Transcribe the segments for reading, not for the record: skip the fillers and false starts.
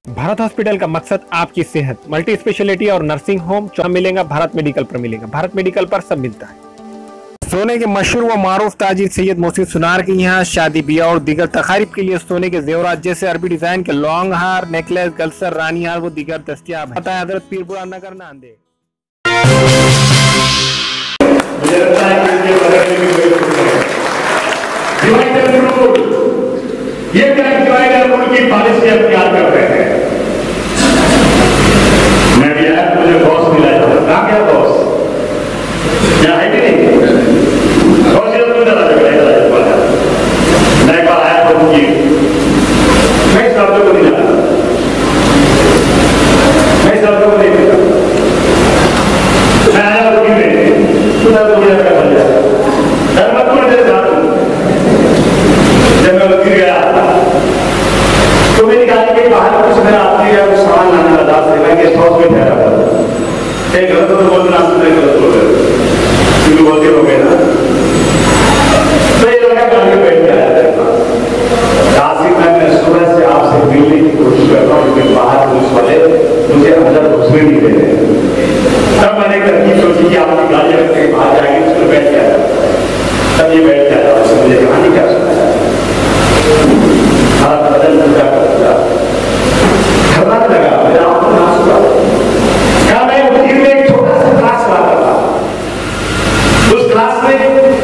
Bharat hospital का मकसद आपकी सेहत, मल्टी स्पेशलिटी और नर्सिंग होम मिलेगा। भारत मेडिकल पर मिलेगा। भारत मेडिकल पर सब मिलता है। सोने के मशहूर व मारूफ ताजिर सैयद मोहसिन सुनार के यहाँ शादी ब्याह और दीगर तकारीब के लिए सोने के जेवरात जैसे अरबी डिजाइन के लॉन्ग हार, नेकलेस, गलसर, रानी हार वो दीगर दस्तियाब है। पता है हजरत पीरपुरा नगर नांदेड़। मुझे लगता है कि ये बदलने की कोई जरूरत नहीं है। डिवाइडर रूल, ये डिवाइडर रूल की पॉलिसी अख्तियार कर रहे हैं। मैं भी आया, मुझे बॉस मिला था। कहाँ गया बॉस? यहाँ है कि नहीं? बॉस ये तो जरा जगह मैं एक बार आया तो उनकी मैं इस शब्द को नहीं जाता, मैं इस शब्द को नहीं देता। मैं आया उनकी में सुना तो मुझे क्या बन जाए धर्मपुर मेरे साथ हूँ। जब मैं उनकी गया तो मेरी गाड़ी के बाहर कुछ मेरा आती है वो सामान लाने लगा से मैं गेस्ट हाउस में ठहरा था। एक गलत तो बोलना सुनने गलत बोल रहे क्योंकि बोलते हो गए ना। तो ये लड़का गाड़ी में बैठ के आया था। काशी मैं सुबह से आपसे मिलने की कोशिश कर रहा हूँ लेकिन बाहर पुलिस वाले मुझे अंदर घुसने नहीं दे रहे। तब मैंने तरकीब सोची कि आपकी गाड़ी रख के बाहर जाएगी उसमें बैठ गया। तब ये बैठ गया मुझे कहानी क्या सुनाया बदल पूजा कर खबर लगा मेरा अपना सुना क्या मैं उठीर में एक छोटा सा क्लास लाता था। उस क्लास में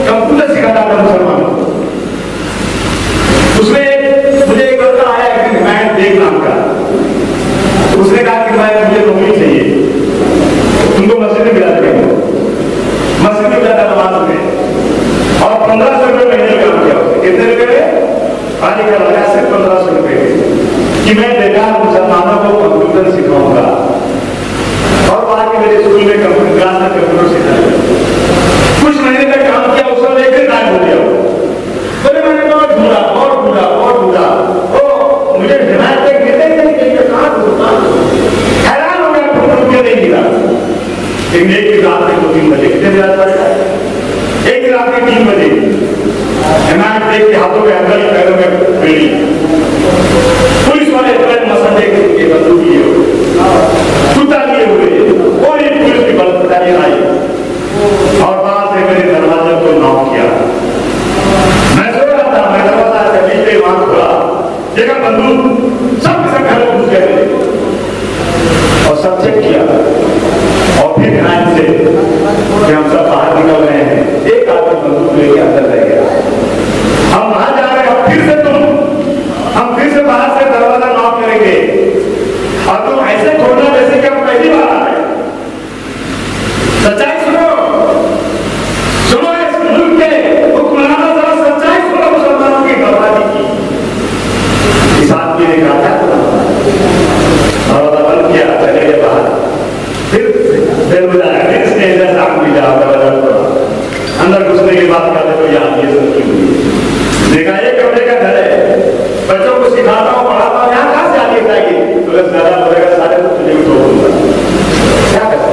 कंप्यूटर सिखाता था मुसलमानों को। उसमें मुझे एक लड़का आया एक दिन हिमायत बेग नाम का। उसने कहा कि मुझे नौकरी चाहिए, तुमको मस्जिद में मिला देंगे। मस्जिद में मिला था नमाज में और 1500 रुपये महीने काम किया उसने। कितने रुपये पानी का लगा सिर्फ 1500 रुपये कि मैं बेकार मुसलमानों को कंप्यूटर सिखाऊंगा और बाद में मेरे स्कूल में कंप्यूटर क्लास में कंप्यूटर सिखाया। कुछ महीने तक काम किया, उस समय एक दिन गायब हो गया। बोले मैंने बहुत ढूंढा बहुत ढूंढा बहुत ढूंढा ओ मुझे हिमायत तक गिरने के लिए कहाँ ढूंढा हैरान हो गया ढूंढ के नहीं गिरा। लेकिन एक दिन रात में 2-3 बजे कितने बजे आता है? एक दिन रात में 3 बजे हिमायत देख के हाथों में अंदर पैरों में बेड़ी पुलिस वाले तुरंत मसले के बंदूक लिए जूता लिए हुए और एक पुलिस की बलदारी आई और बाहर से मेरे दरवाजे को नॉक किया। मैं सो रहा था, मैं दरवाजा जमीन पे वहां खोला, देखा बंदूक सब घर में घुस गए और सब चेक किया और फिर ध्यान से कि हम सब बाहर निकल रहे हैं। एक आदमी बंदूक लेके अंदर रह गया। हम वहां जा रहे हैं, हम फिर से बाहर से दरवाजा नॉक करेंगे और तुम ऐसे खोलना जैसे कि हम पहली बार आ रहे हैं। सच्चाई सुनो सुनो, इस मुल्क के हुक्मरानों जरा सच्चाई सुनो मुसलमानों की बर्बादी की। इस आदमी ने कहा था दरवाजा बंद किया, चले गए बाहर। फिर बुलाया, फिर इसने इधर आग मिला अंदर घुसने की बात करते तो याद ये सब क्यों देखा ये कपड़े का घर है, बच्चों को सिखाता हूँ पढ़ाता हूँ, यहाँ कहाँ से आगे जाएगी तो ज्यादा बोलेगा सारे तो तुझे भी छोड़ दूंगा। क्या करता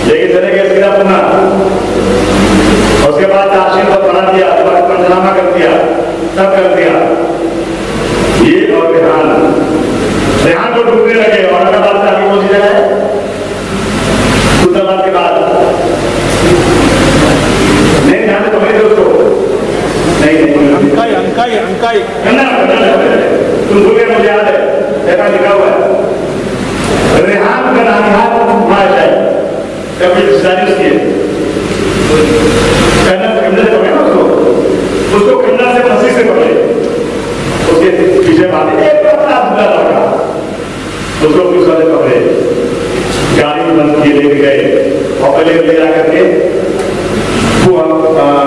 लेकिन चले गए सीधा पुनः। उसके बाद आशीष को पढ़ा दिया, पंचनामा कर दिया, सब कर दिया। ये और रेहान को ढूंढने लगे और औरंगाबाद से आगे पहुंची जगह है के बाद नहीं ध्यान तो मेरे दोस्तों नहीं अंकाई तुम भूल गए, मुझे याद है ऐसा लिखा हुआ है रेहान का नानिहाल है कभी उसकी उसको कन्ना से फंसी से पकड़े, उसके पीछे बांधे उसको पुलिस वाले पकड़े, गाड़ी बंद किए लेके गए और पहले ले जा करके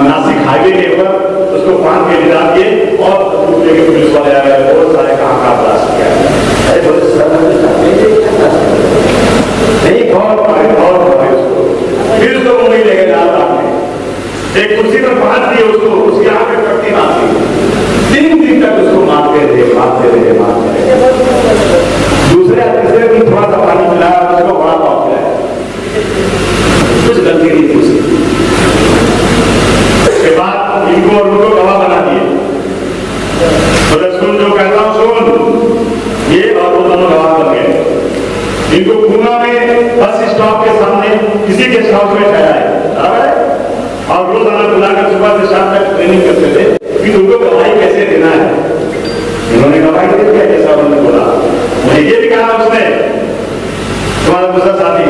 नासिक हाईवे के ऊपर उसको बांध के ले जाके और पुलिस वाले आ गए। बहुत सारे काम का ब्लास्ट किया। अरे नहीं बहुत उसको फिर उसको मुंबई ले गए। एक कुर्सी पर बस स्टॉप के सामने किसी गेस्ट हाउस में ठहरा है, बराबर है? और रोजाना बुलाकर सुबह से शाम तक ट्रेनिंग करते थे कि तुमको गवाही कैसे देना है। उन्होंने गवाही दे दिया जैसा उन्होंने बोला। मुझे ये भी कहा उसने, तुम्हारा दूसरा साथी,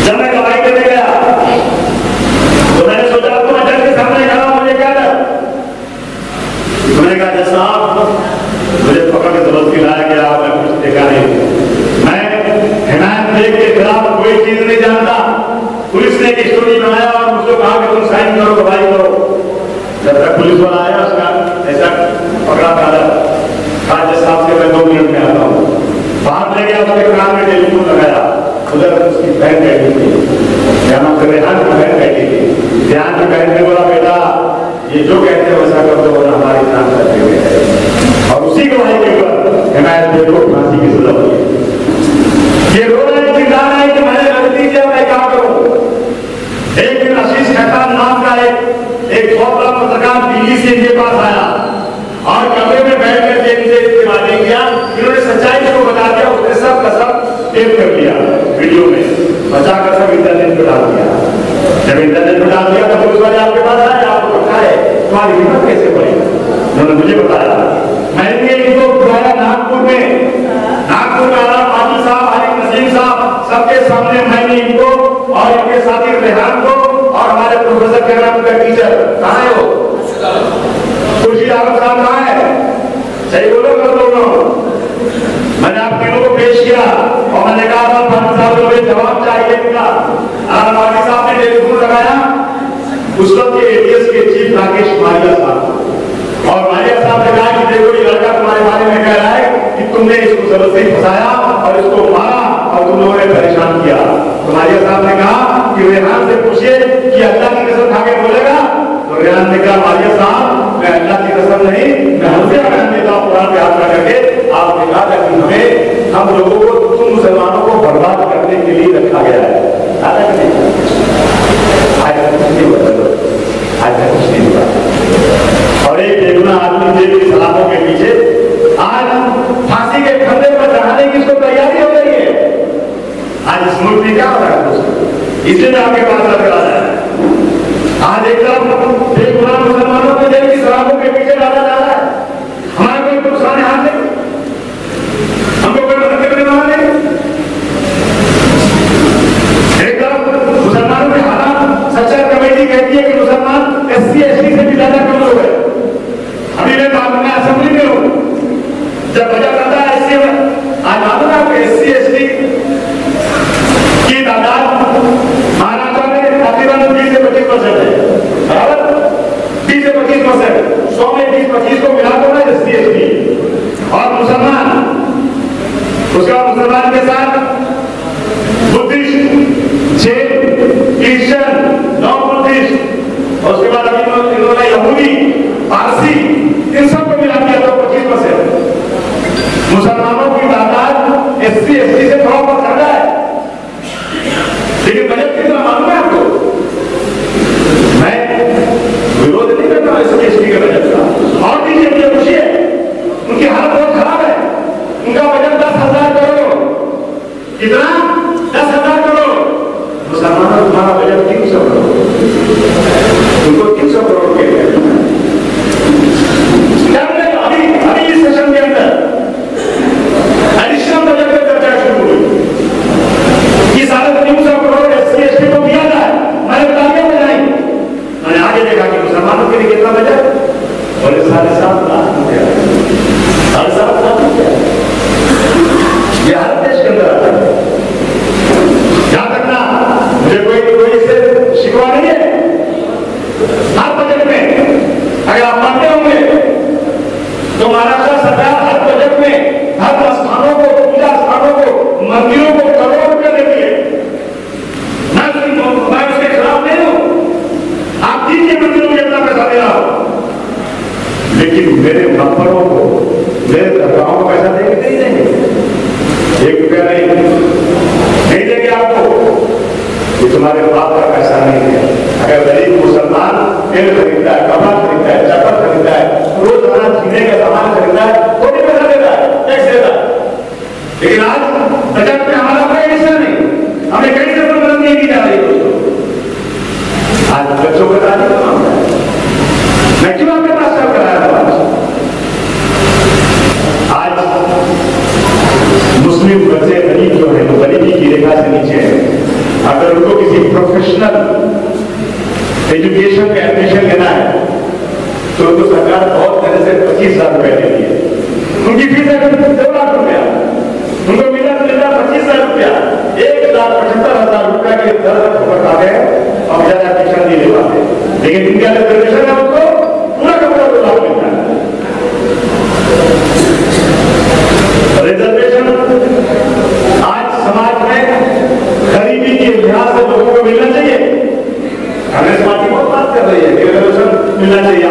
जब मैं गवाही देने गया तो मैंने सोचा तुम जज के सामने खड़ा, मुझे क्या डर? मैंने कहा जज साहब मुझे पकड़ के जबरदस्ती लाया गया, मैं कुछ देखा नहीं, मैं हिमायत बेग के खिलाफ कोई चीज नहीं जानता। पुलिस ने एक स्टोरी बनाया और मुझको कहा कि तुम साइन करो, गवाही करो। जब तक पुलिस वाला आया उसका ऐसा पकड़ा था, जज साहब से मैं 2 मिनट में आता हूँ। बाहर ले गया, उसके कान में टेलीफोन लगाया, उधर उसकी बहन बैठी थी, क्या नाम से रेहान की बहन बैठी थी। रेहान की बहन ने बोला बेटा ये जो कहते हैं वैसा कर दो वरना हमारी जान कर देंगे। और उसी गवाही के ऊपर हिमायत बेग को फांसी की सजा हुई। ये रो रहे चिल्ला रहे कि मैंने गलती किया, मैं क्या करूं? एक दिन आशीष खैतान नाम का एक बहुत बड़ा पत्रकार दिल्ली से इनके पास आया और कमरे में बैठकर जेल से इस्तेमाल किया। इन्होंने सच्चाई को बता दिया, उसने सब का सब टेप कर लिया वीडियो में, बचाकर सब इंटरनेट पर डाल दिया। जब इंटरनेट पर डाल दिया तो पुलिस वाले आपके पास आए, आपको पता है तुम्हारी हिम्मत कैसे पड़ी? उन्होंने मुझे बताया, मैंने इनको बुलाया नागपुर में आला पाटिल साहब, आरिफ नसीम साहब, सबके सामने मैंने इनको और इनके साथी रेहान को और हमारे प्रोफेसर के नाम का टीचर कहाँ है वो खुर्शीद आलम साहब कहाँ है? सही बोलो मैं बोल रहा हूँ। मैंने आप तीनों को पेश किया और मैंने कहा पाटिल साहब को मुझे जवाब चाहिए इनका। पाटिल साहब ने टेलीफोन लगाया, उस वक्त के एटीएस के चीफ राकेश मारिया साहब, और मारिया साहब ने कहा कि देखो ये लड़का तुम्हारे बारे में कह रहा है कि तुमने इसको जबरदस्ती फंसाया और इसको मारा और तुम लोगों ने परेशान किया। तो मारिया साहब ने कहा कि रेहान से पूछिए कि अल्लाह की कसम खा के बोलेगा। तो रेहान ने कहा मारिया साहब मैं अल्लाह की कसम नहीं, मैं हमसे बयान देता हूं कुरान पे हाथ करके। आपने कहा था कि हमें हम लोगों को तुम मुसलमानों को बर्बाद करने के लिए रखा गया है। और एक बेगुनाह आदमी जेल की सलाखों के पीछे आज फांसी के फंदे पर चढ़ाने की इसको तैयारी हो रही है। आज इस मुल्क में क्या हो रहा है इसलिए मैं आपके पास लग रहा है। आज एक तरफ बेगुनाह मुसलमानों को जेल की सलाखों के पीछे डाला जा रहा है, हमारा कोई नुकसान हाथ नहीं, हमको कोई मदद करने वाला नहीं। एक तरफ मुसलमानों के हालात सच्चा कमेटी कहती है कि मुसलमान SC ST से भी ज्यादा कम लोग हैं। अभी मैं असेंबली में हूं, जब बजट आता है SC में, आज मालूम है आपको SC ST की तादाद महाराष्ट्र में तकरीबन 20 से 25% है, बराबर 20 से 25%, 100 में 20-25 को मिला दो ना SC ST और मुसलमान, उसका मुसलमान के साथ Buddhist, Jain, Christian, non Buddhist और उसके बाद अभी इन्होंने यहूदी, पारसी, इन सबको मिला दिया तो 25%। मुसलमानों की तादाद SC ST से थोड़ा बहुत ज्यादा है, लेकिन बजट कितना मालूम है आपको? मैं विरोध नहीं करता SC ST के बजट का, और दीजिए मुझे खुशी है, उनकी हालत बहुत खराब है। उनका बजट 10,000 करोड़, कितना? 10,000 करोड़। मुसलमानों तुम्हारा बजट 300 करोड़, उनको 300 करोड़ के अभी इस सेशन के अंदर एडिशनल बजट पर चर्चा शुरू हुई कि 350 करोड़ SC ST को दिया जाए। मैंने तालियां बजाई, मैंने आगे देखा कि मुसलमानों के लिए कितना बजट और 7.5 लाख रुपया, 7.5 लाख रुपया ये हर देश के अंदर आता है। यहां तक ना मुझे कोई इससे शिकवा नहीं है। हर बजट में अगर आप मानते होंगे तो महाराष्ट्र सरकार हर बजट में हर स्थानों को, पूजा स्थानों को, मंदिरों को करोड़ रुपए देती है। मैं उसके खिलाफ नहीं हूं, आप दीजिए मंदिरों में इतना पैसा दे रहा हो, लेकिन मेरे मंदिरों को, मेरे दरगाहों को पैसा देंगे नहीं देंगे, 1 रुपया नहीं देंगे आपको, ये तुम्हारे बाप का पैसा नहीं है। अगर गरीब मुसलमान तेल खरीदता है, कपड़ा खरीदता है, चप्पल खरीदता है, रोजाना जीने का सामान खरीदता है, थोड़ी पैसा देता है, टैक्स देता है। लेकिन आज बजट में हमारा कोई हिस्सा नहीं, हमें कहीं से मदद नहीं दी जा रही दोस्तों। आज बच्चों का तारीफ मामला है, मैं क्यों आपके पास सब कराया था? आज मुस्लिम बच्चे गरीब जो है, वो गरीबी की रेखा से नीचे है, अगर उनको किसी प्रोफेशनल एजुकेशन का एडमिशन लेना है तो उनको सरकार बहुत तरह से 25,000 रुपए देती है। उनकी फीस है 2 लाख रुपया, उनको मिला 25,000 रुपया, 1,75,000 रुपया के दर खबर पाते हैं और ज्यादा एडमिशन नहीं ले पाते। लेकिन इनका रिजर्वेशन है उनको पूरा का पूरा 2 लाख मिलता है। रिजर्वेशन आज समाज में गरीबी के लिहाज से लोगों को मिलना चाहिए। कांग्रेस पार्टी बहुत बात कर रही है कि रिजर्वेशन मिलना चाहिए।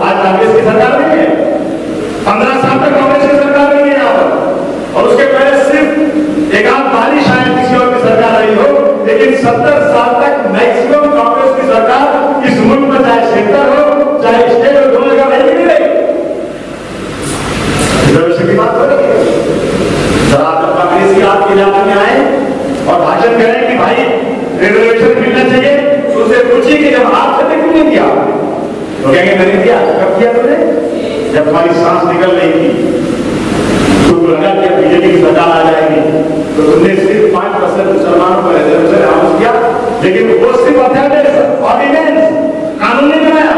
आज कांग्रेस की सरकार नहीं है, 15 साल तक कांग्रेस की सरकार नहीं है यहाँ पर, और उसके पहले सिर्फ एक आध बारी शायद किसी और की सरकार रही हो, लेकिन 70 साल तक मैक्सिमम कांग्रेस की सरकार इस मुल्क में चाहे सेंटर हो चाहे स्टेट हो, दोनों जगह रही नहीं रही। रिजर्वेशन की बात करेंगे जरा आप कांग्रेस की आपके इलाके में आए और भाषण करें कि भाई रिजर्वेशन मिलना चाहिए, तो उसे पूछिए कि जब आपसे क्यों नहीं किया? तो कहेंगे मैंने दिया। कब किया तुमने? जब हमारी सांस निकल रही थी, तो लगा कि बीजेपी की सरकार आ जाएगी, तो तुमने सिर्फ 5% मुसलमानों को रिजर्वेशन अनाउंस किया, लेकिन वो सिर्फ ऑर्डिनेंस कानून नहीं बनाया।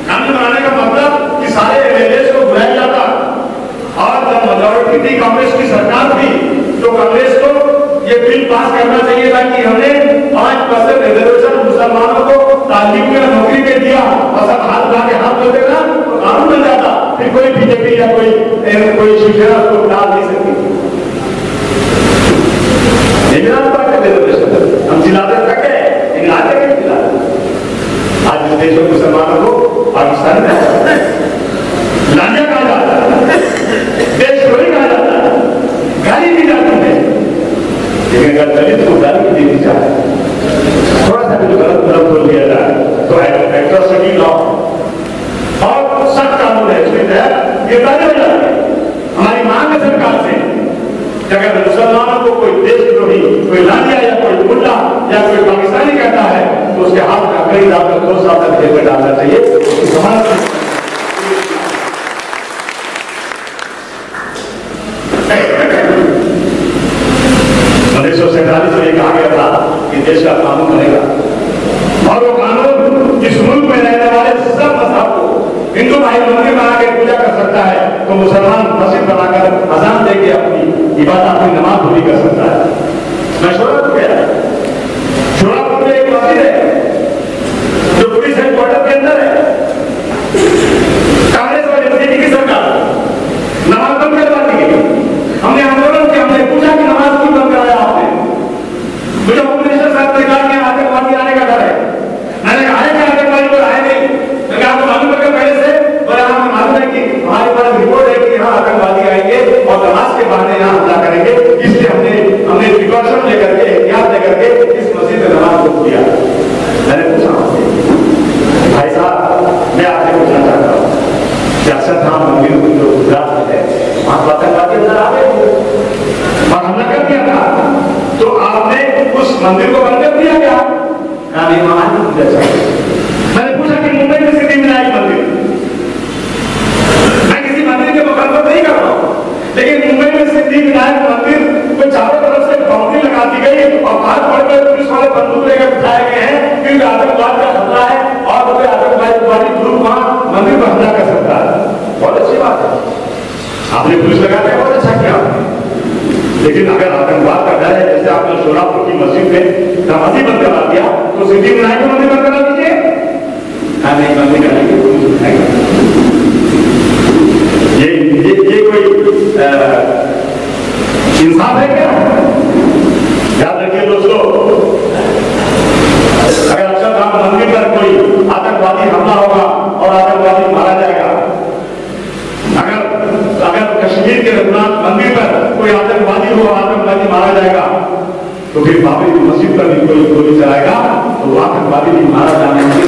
कानून बनाने का मतलब कि सारे एमएलए को बुलाया जाता, और जब मेजॉरिटी थी कांग्रेस की सरकार थी, तो कांग्रेस को ये बिल पास करना चाहिए था कि हमने 5% रिजर्वेशन मुसलमानों को तालीम में नौकरी में दिया, और सब हाथ उठा के हाथ धोते ना तो कानून बन जाता, फिर कोई बीजेपी या कोई शिवसेना उसको डाल नहीं सकती। रिजर्वेशन हम जिलाते तक है, लेकिन आज तक नहीं जिलाते। आज इस देश में मुसलमानों को पाकिस्तान में लांजा कहा जाता है, देशद्रोही कहा जाता है, गाली दी जाती है। लेकिन अगर दलित को गाली भी दी जाए, थोड़ा सा भी गलत तरफ बोल दिया जाए, तो एट्रोसिटी लॉ और सख्त कानून है, इसमें गिरफ्तारी हो जाती है। हमारी मांग है सरकार से कि अगर मुसलमानों को कोई देशद्रोही, कोई लांजा या कोई मुल्ला या कोई पाकिस्तानी कहता है, तो उसके हाथ में कई डालकर 2 साल तक जेल में डालना चाहिए। समाज 1947 में कहा गया था कि देश का कानून बनेगा, और वो कानून इस मुल्क में रहने वाले सब मजहब को, हिंदू भाई मंदिर बनाकर पूजा कर सकता है, तो मुसलमान मस्जिद बनाकर अजान देके अपनी इबादत, अपनी नमाज पूरी कर सकता है। मैं शोरापुर गया, शोरापुर में एक मस्जिद है जो पुलिस हेडक्वार्टर के अंदर है। कांग्रेस वाली बीजेपी की सरकार नमाज बंद करवा दी गई। हमने आंदोलन किया, हमने पूछा कि नमाज क्यों बंद कराया आपने? मुझे होम मिनिस्टर साहब ने कहा कि आतंकवादी आने का डर है। मैंने कहा कि आतंकवादी कोई आए नहीं, लेकिन आपको मालूम है पहले से, और हमें मालूम है कि हमारे पास रिपोर्ट है कि यहाँ आतंकवादी आएंगे और नमाज के बहाने यहाँ हमला करेंगे, इसलिए हमने प्रिकॉशन लेकर के, एहतियात लेकर के इस मस्जिद में नमाज रोक दिया। मैंने पूछा भाई साहब, मैं आपसे पूछना चाहता हूँ कि अक्षरधाम मंदिर जो गुजरात में है, वहां आतंकवादी अंदर आ गए और हमला कर दिया था, तो आपने उस मंदिर को बंद कर दिया क्या? नहीं, वहां मैंने पूछा कि मुंबई में सिद्धिविनायक मंदिर, मैं किसी मंदिर के मुखालफत नहीं कर रहा हूं, लेकिन मुंबई में सिद्धिविनायक मंदिर को चारों तरफ से बाउंड्री लगा दी गई और बाहर पड़कर पुलिस वाले बंदूक लेकर बिठाए गए हैं, क्योंकि आतंकवाद का खतरा है और कोई आतंकवादी ग्रुप वहां मंदिर पर हमला कर सकता है। बहुत अच्छी बात है, आपने पुलिस लगा दिया, बहुत अच्छा किया आपने। लेकिन अगर आतंकवाद का डर है, जैसे आपने शोरापुर की मस्जिद में नमाजी बंद करा दिया, तो सिद्धिविनायक को मंदिर बंद करा दीजिए। नहीं, मंदिर कराएंगे, ये कोई इंसाफ है क्या? याद रखिए दोस्तों, अगर अक्षरधाम मंदिर पर कोई आतंकवादी हमला होगा और आतंकवादी मारा जाएगा, अगर कश्मीर के रघुनाथ मंदिर पर कोई आतंकवादी हो, आतंकवादी मारा जाएगा, तो फिर बाबरी मस्जिद पर भी कोई गोली चलाएगा, तो वो आतंकवादी भी मारा जाने के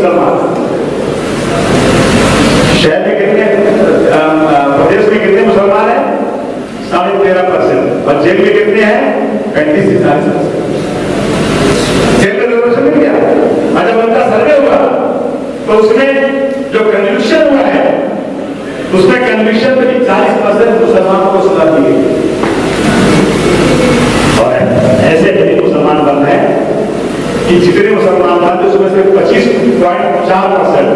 मुसलमान। शहर में कितने, प्रदेश में कितने मुसलमान हैं? 13.5%। और जेल में कितने हैं? 35 से 40%। जेल में रिजर्वेशन नहीं किया। और जब उनका सर्वे हुआ तो उसमें जो कन्विक्शन हुआ है, उसमें कन्विक्शन में भी 40% मुसलमानों को सजा दी गई। और ऐसे भी मुसलमान बन रहे हैं कि जितने मुसलमान थे उसमें से 25.4%,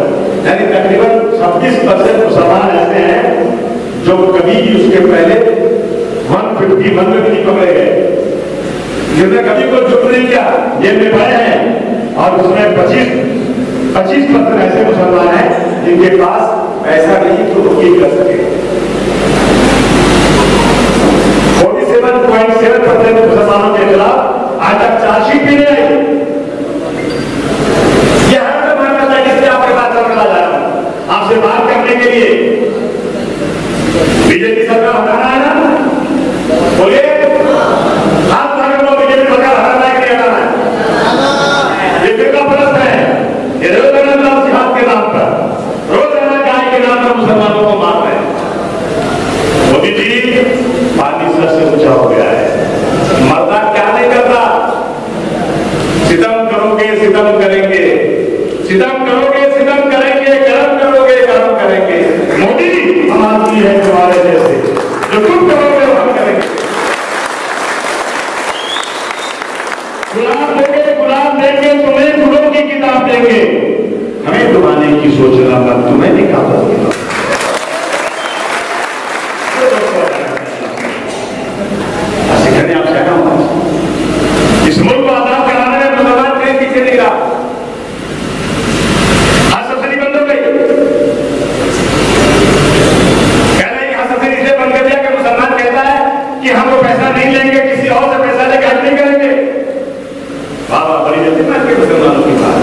यानी तकरीबन 26% मुसलमान ऐसे हैं जो कभी भी उसके पहले 151 में भी नहीं पकड़े गए, जिन्होंने कभी कोई जुर्म नहीं किया, जेल में पड़े हैं। और उसमें 25% ऐसे मुसलमान हैं जिनके पास पैसा नहीं तो वकील कर सके। 47.7% मुसलमानों के खिलाफ आज तक चार्जशीट भी नहीं आई। यह हर मामला है जिससे आपके पास चला जा रहा हूं आपसे बात करने के लिए। बीजेपी सरकार हटाना है ना, बोलिए हाथ मारे लो, बीजेपी सरकार हटाना है कि नहीं हटाना है? ये फिर का प्रश्न है। ये रोजाना जिहाद के नाम पर, रोजाना गाय के नाम पर मुसलमानों को मार रहे हैं। मोदी जी पानी सर से ऊंचा हो गया है। मर्दा क्या नहीं करता? सितम करोगे सितम करेंगे, सितम करोगे सितम करेंगे, गरम करोगे गरम करेंगे। मोदी हम आदमी है तुम्हारे जैसे, जो तुम करोगे वो हम करेंगे। गुलाम देंगे, गुलाम देंगे, तुम्हें गुलों की किताब देंगे। हमें डुबाने की सोचना मत, तुम्हें नहीं कहा इस मुल्क को आजाद कराने में मुसलमान कहीं पीछे नहीं रहा। आज सब्सिडी बंद हो गई। कह रहे हैं सब्सिडी इसलिए बंद कर दिया कि मुसलमान कहता है कि हम वो पैसा नहीं लेंगे, किसी और से पैसा लेकर हज नहीं करेंगे। वाह वाह, बड़ी जल्दी मान के मुसलमानों की बात।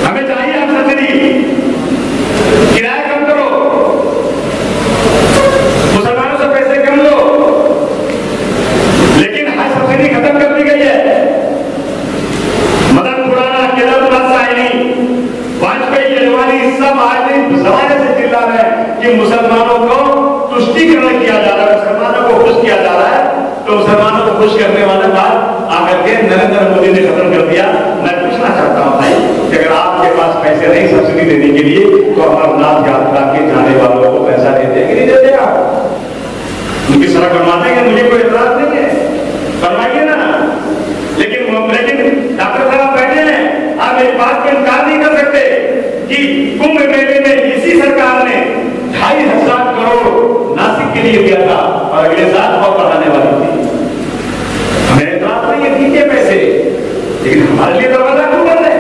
हमें चाहिए हम सब्सिडी, किराया कम करो, मुसलमानों से पैसे कम लो। लेकिन हज सब्सिडी खत्म कर दी गई है। मदन खुराना, केदारनाथ साहिनी, वाजपेयी, अडवाणी सब आज जमाने से चिल्ला रहे हैं कि मुसलमानों को तुष्टीकरण किया जा रहा है, मुसलमानों को खुश किया जा रहा है। तो मुसलमानों को खुश करने वाले बात आकर के नरेंद्र मोदी ने खत्म कर दिया। मैं पूछना चाहता हूं भाई कि अगर आपके पास पैसे नहीं सब्सिडी देने के लिए, तो अमरनाथ यात्रा के जाने वालों को पैसा देते कि नहीं देते? आप उनकी सड़क बनवा देंगे, मुझे कोई एतराज नहीं है, बनवाइए ना। लेकिन डॉक्टर साहब बैठे हैं, आप एक बात को इनकार नहीं कर सकते कि कुंभ मेले में इसी सरकार ने 2,500 करोड़ नासिक के लिए दिया था और अगले साल और बढ़ाने वाली थी। हमें एतराज नहीं है, दीजिए पैसे, लेकिन हमारे लिए दरवाजा क्यों बंद है?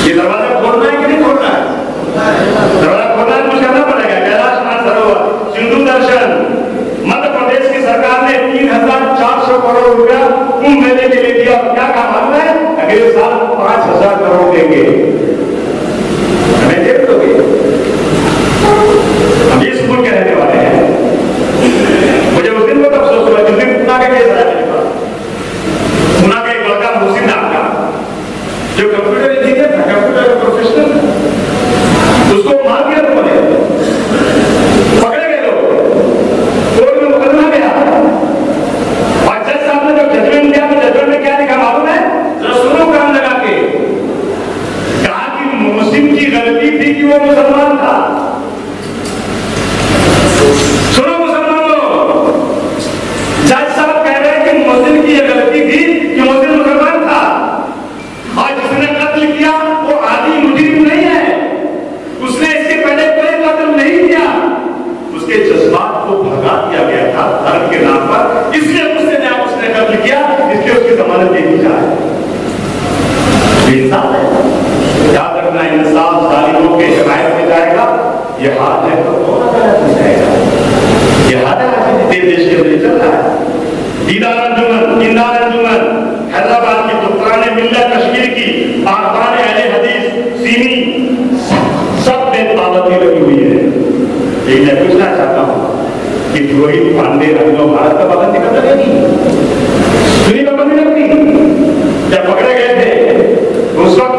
ये दरवाजा खोलना है कि नहीं खोलना है? दरवाजा खोलना है, कुछ करना पड़ेगा। कैलाश मानस सरोवर, सिंधु दर्शन, मध्य प्रदेश की सरकार ने 3,400 करोड़ रुपया कुंभ मेले के लिए दिया। क्या कहा मालूम है? अगले साल 5,000 करोड़ देंगे। हमें देख दोगे? हम ये स्कूल के रहने वाले हैं। मुझे उस दिन बहुत अफसोस हुआ जिस दिन पूना का केस आया मेरे पास। पूना का एक लड़का मुहसिन नाम का, जो कंप्यूटर इंजीनियर था, कंप्यूटर प्रोफेशनल, उसको मार दिया उन्होंने, पकड़े गए लोग, कोर्ट में मुकदमा गया। और जज साहब ने जो जजमेंट दिया, तो जजमेंट में क्या लिखा मालूम है? जरा सुनो कान लगा के। कहा कि मुहसिन की गलती थी कि वो मुसलमान था। सुनो मुसलमानों, जज साहब कह रहे हैं कि मुहसिन की यह गलती थी कि मुहसिन मुसलमान था, और जिसने कत्ल किया वो आदि मुजरिम नहीं है, उसने इसके पहले कोई कत्ल नहीं किया, उसके जज्बात को भगा दिया गया था धर्म के नाम पर, इसलिए उसने कत्ल किया, इसलिए उसकी जमानत दे दी जाए। इंसाफ है, याद रखना, इंसाफ जालिमों के हिमायत में जाएगा। ये हाल है तो कौन अदालत में जाएगा? ये हाल है देश के लिए चल रहा है। दीदार अंजुमन हैदराबाद की, दुक्रान मिल्लत कश्मीर की, बागबान अहले हदीस, सीमी, सब में पाबंदी लगी हुई है। लेकिन मैं पूछना चाहता हूं कि रोहित पांडे रंगों भारत का पाबंदी कर लगेगी? पाबंदी लगती? जब पकड़े गए थे उस वक्त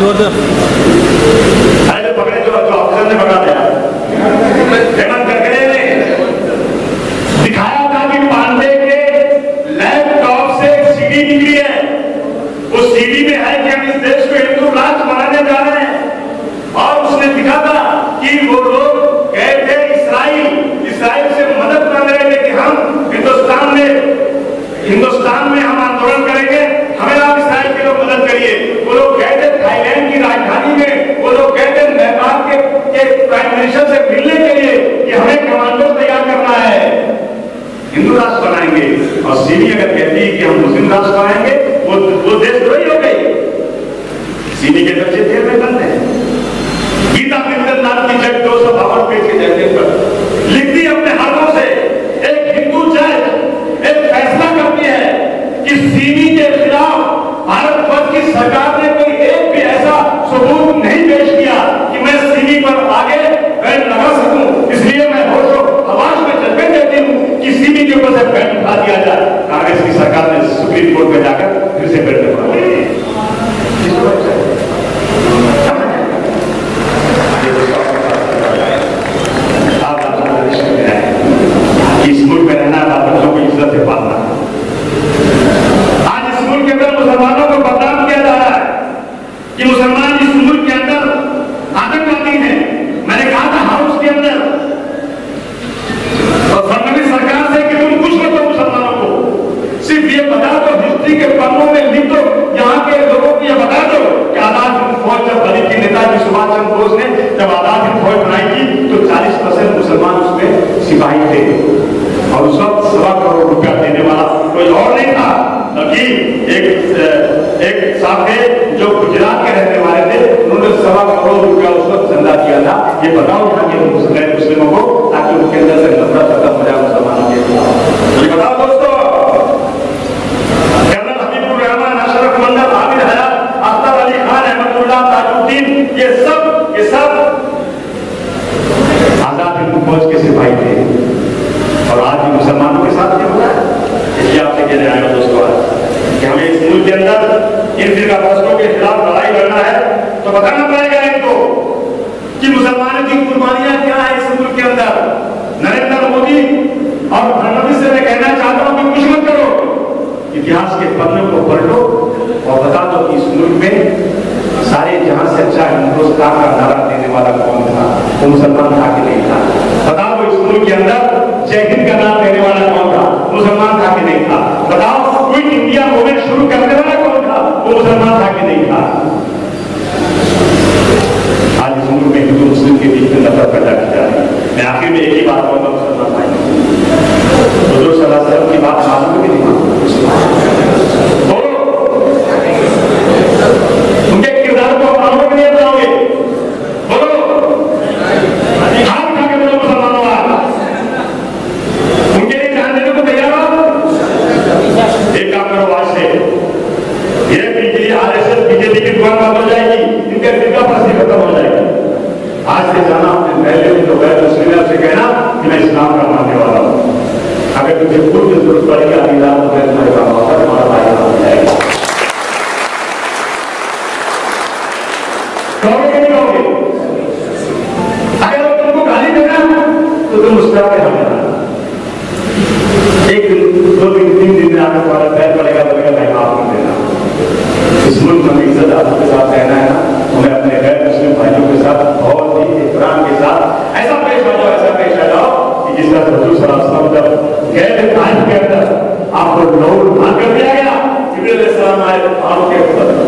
अरे जो पकड़े, जो ऑफिसर ने पकड़ा दिया, हेमंत करकरे ने दिखाया था कि पांडे के लैपटॉप से एक सीडी निकली है। उस सीडी में है कि हम इस देश को हिंदू राष्ट्र बनाने जा रहे हैं। और उसने लिखा था कि वो लोग गए थे इस्राइल से मदद मांग रहे थे कि हम हिंदुस्तान में हम आंदोलन करेंगे, हमें आप इस्राइल के लोग मदद करिए। वो लोग गए थे थाईलैंड की राजधानी में, वो लोग गए थे नेपाल के प्राइम मिनिस्टर से मिलने के लिए कि हमें कमांडो तैयार करना है, हिंदू राष्ट्र बनाएंगे। और सीडी अगर कहती है कि हम मुस्लिम राष्ट्र बनाएंगे, वो देशद्रोही हो गई। सीडी के बच्चे जेल में बंद हैं। गीता मित्तल की जज 252 पेज के जज पर लिखती अपने हाथों से, एक हिंदू जज एक फैसला करती है कि सीमी के खिलाफ भारतवर्ष की सरकार ने कोई एक भी ऐसा सबूत नहीं पेश किया कि मैं सीमी पर आगे बैन लगा सकूं, इसलिए मैं होशो हवास में जजमेंट देती हूं कि सीमी के ऊपर से बैन उठा दिया जाए। कांग्रेस की सरकार ने सुप्रीम कोर्ट में जाकर फिर से बैन उठा दिया। इस मुल्क में रहना, बच्चों को इज्जत से पालना। आज इस मुल्क के अंदर मुसलमानों को बदनाम किया जा रहा है कि मुसलमान इस मुल्क के अंदर आतंकवादी हैं। मैंने कहा था हाउस के अंदर और फडणवीस सरकार से कि तुम कुछ मत दो मुसलमानों को, सिर्फ ये बता दो, हिस्ट्री के पन्नों में लिख दो, यहाँ के लोगों को ये बता दो कि आजाद हिंद फौज जब बनी थी, नेताजी सुभाष चंद्र बोस ने जब आजाद हिंद फौज बनाई थी तो 40% मुसलमान उसमें सिपाही थे। और उस वक्त 1.25 करोड़ रुपया देने वाला कोई और नहीं था, बल्कि एक साहब थे जो गुजरात के रहने वाले थे, उन्होंने 1.25 करोड़ रुपया उस वक्त चंदा किया था। ये बताओ यहाँ के मुस्लिमों को, ताकि उनके अंदर से नफरत खत्म हो जाए मुसलमानों के। ये बताओ दोस्तों, कर्नल हबीबुर रहमान, अशरफ मंडल, आबिद हयात, अख्तर अली खान, अहमदुल्लाह, ताजुद्दीन, ये सब आजाद हिंद फौज के सिपाही थे। और आज भी मुसलमानों के साथ क्या होता है, इसलिए आपसे कहने आया दोस्तों कि हमें इस मुल्क के अंदर इन फिरका परस्तों के खिलाफ लड़ाई लड़ना है तो बताना पड़ेगा इनको कि मुसलमानों की कुर्बानियां क्या है इस मुल्क के अंदर। नरेंद्र मोदी और फडणवीस से मैं कहना चाहता हूं कि कुछ मत करो, इतिहास के पन्नों को पलटो और बता दो कि इस मुल्क में सारे जहां से अच्छा हिंदुस्तान का नारा देने वाला कौन था, वो मुसलमान था कि नहीं था। बता दो इस मुल्क के अंदर जय हिंद का नाम देने वाला कौन था, मुसलमान था कि नहीं था। बताओ क्विट इंडिया मूवमेंट शुरू करने वाला कौन था, वो मुसलमान था कि नहीं था। आज इस मुल्क में हिंदू मुस्लिम के बीच में नफरत पैदा की जा रही है। मैं आखिर में एक ही बात कहूंगा मुसलमान भाई, हुजूर सल्लल्लाहु अलैहि वसल्लम की बात मानोगे कि नहीं मानोगे? उनके किरदार को अपनाओगे कि नहीं अपनाओगे? बोलो, हाथ उठा के बोलो मुसलमानों, उनके लिए जान देने को तैयार हो? एक काम करो, आज से ये आरएसएस बीजेपी की दुकान बंद हो जाएगी, इनके फिरका परस्ती खत्म हो जाएगी। आज से जाना अपने पहले जो गैर मुस्लिम से कहना कि मैं इस्लाम का मानने वाला हूँ। अगर तुझे कुछ जरूरत पड़ेगी अभी रात तो मैं तुम्हारे काम होगा, तुम्हारा भाई हो जाएगा। कहोगे कि नहीं कहोगे? अगर वो तुमको गाली देना तो तुम मुस्कुरा के हम देना। एक दिन, 2 दिन, 3 दिन में आने वाला पैर पड़ेगा, बोलेगा भाई माफ कर देना। इस मुल्क में इज्जत आपके साथ रहना है ना, हमें अपने गैर मुस्लिम भाइयों के साथ बहुत ही इकराम के साथ ऐसा पेश आ जाओ कि जिस तरह हुजूर सल्लल्लाहु अलैहि वसल्लम जब गए थे ताइफ के अंदर, आपको लोग मान कर दिया गया, जिब्रील अलैहिस्सलाम आए,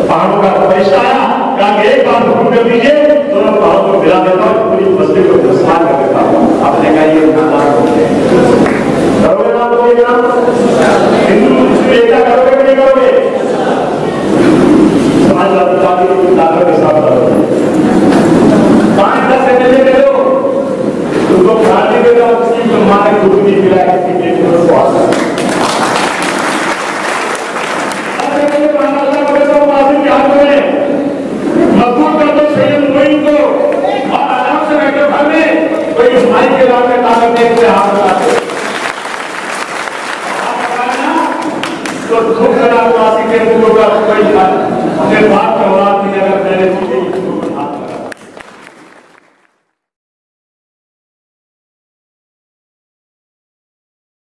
पहाड़ों का फरिश्ता आया, कहा कि एक बार हुक्म कर दीजिए, दोनों पहाड़ों को मिला देता हूँ, पूरी बस्ती को धंसवा कर देता हूँ। आपने कहा ये नादान होते हैं, करोगे ना? बोलिएगा, हिंदू मुस्लिम एकता करोगे कि नहीं करोगे? समाजवादी की ताकत के साथ 5-10 एमएलए ले लो, तुमको खाने देगा, किसी को मारे दूध नहीं पिलाए, किसी के मजबूत कर दो सैयद मोइन को और आराम से बैठो घर में, कोई भाई के लाभ में ताकत देखते हाथ लगाते तो धूप लगा वासी के मुंह का कोई अपने बाप के औलाद में अगर मैंने